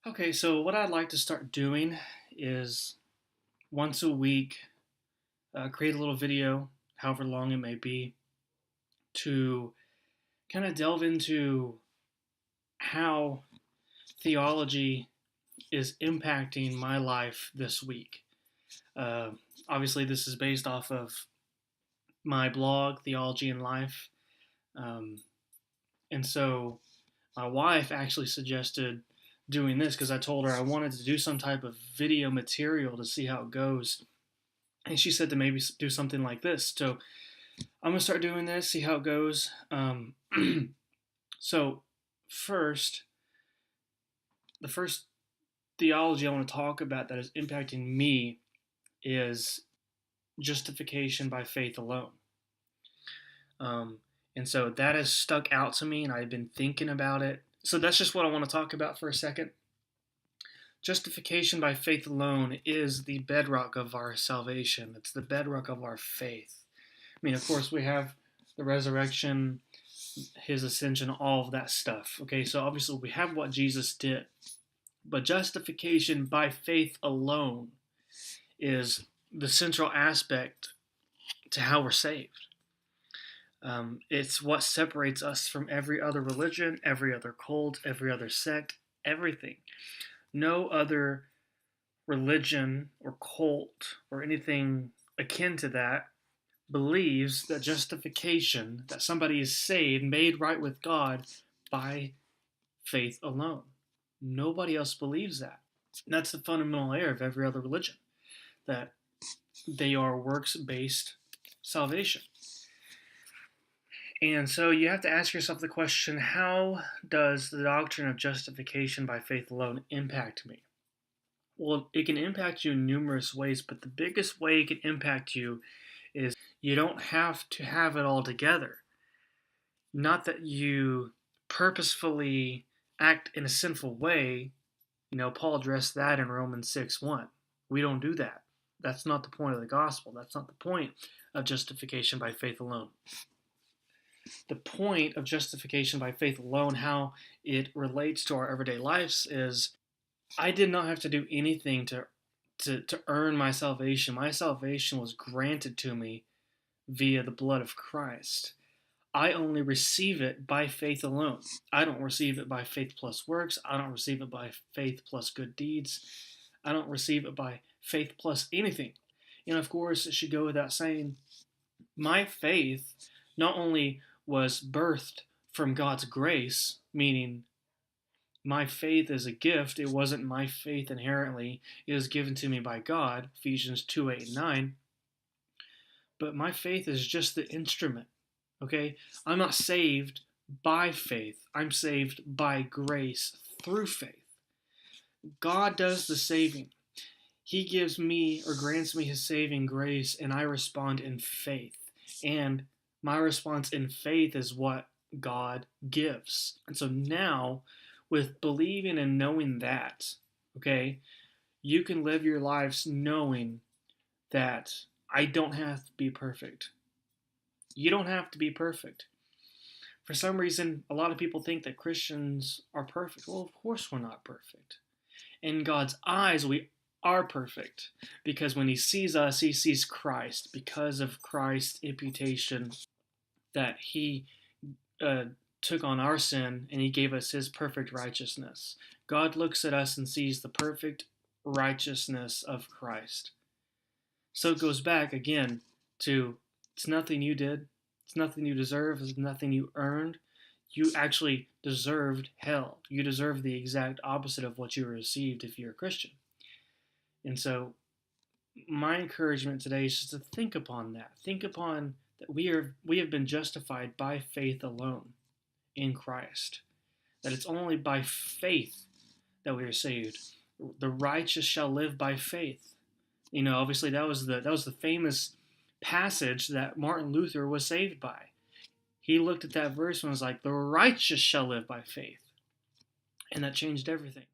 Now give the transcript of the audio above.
Okay, so what I'd like to start doing is once a week, create a little video, however long it may be, to kind of delve into how theology is impacting my life this week. Uh, Obviously, this is based off of my blog, Theology and Life. Um, and so my wife actually suggested doing this because I told her I wanted to do some type of video material to see how it goes. And she said to maybe do something like this. So I'm gonna start doing this, see how it goes. So first, the first theology I want to talk about that is impacting me is justification by faith alone. Um, and so that has stuck out to me, and I've been thinking about it. So that's just what I want to talk about for a second. Justification by faith alone is the bedrock of our salvation. It's the bedrock of our faith. I mean, of course, we have the resurrection, his ascension, all of that stuff. Okay, so obviously we have what Jesus did. But justification by faith alone is the central aspect to how we're saved. It's what separates us from every other religion, every other cult, every other sect, everything. No other religion or cult or anything akin to that believes that justification, that somebody is saved, made right with God by faith alone. Nobody else believes that. And that's the fundamental error of every other religion, that they are works-based salvation. And so you have to ask yourself the question, how does the doctrine of justification by faith alone impact me? Well, it can impact you in numerous ways, but the biggest way it can impact you is you don't have to have it all together. Not that you purposefully act in a sinful way. Paul addressed that in Romans 6:1. We don't do that. That's not the point of the gospel. That's not the point of justification by faith alone. The point of justification by faith alone, how it relates to our everyday lives, is I did not have to do anything to earn my salvation. My salvation was granted to me via the blood of Christ. I only receive it by faith alone. I don't receive it by faith plus works. I don't receive it by faith plus good deeds. I don't receive it by faith plus anything. And of course, it should go without saying, my faith not only was birthed from God's grace, meaning my faith is a gift. It wasn't my faith inherently. It was given to me by God, Ephesians 2:8-9. But my faith is just the instrument, okay? I'm not saved by faith. I'm saved by grace through faith. God does the saving. He gives me or grants me his saving grace, and I respond in faith. And my response in faith is what God gives. And so now, with believing and knowing that, okay, you can live your lives knowing that I don't have to be perfect. You don't have to be perfect. For some reason, a lot of people think that Christians are perfect. Well, of course we're not perfect. In God's eyes, we are perfect, because when he sees us, he sees Christ, because of Christ's imputation that he took on our sin, and he gave us his perfect righteousness. God looks at us and sees the perfect righteousness of Christ. So it goes back again to, it's nothing you did, it's nothing you deserve, it's nothing you earned. You actually deserved hell. You deserve the exact opposite of what you received if you're a Christian. And so my encouragement today is just to think upon that. Think upon that we have been justified by faith alone in Christ. That it's only by faith that we are saved. The righteous shall live by faith. Obviously that was the famous passage that Martin Luther was saved by. He looked at that verse and was like, the righteous shall live by faith. And that changed everything.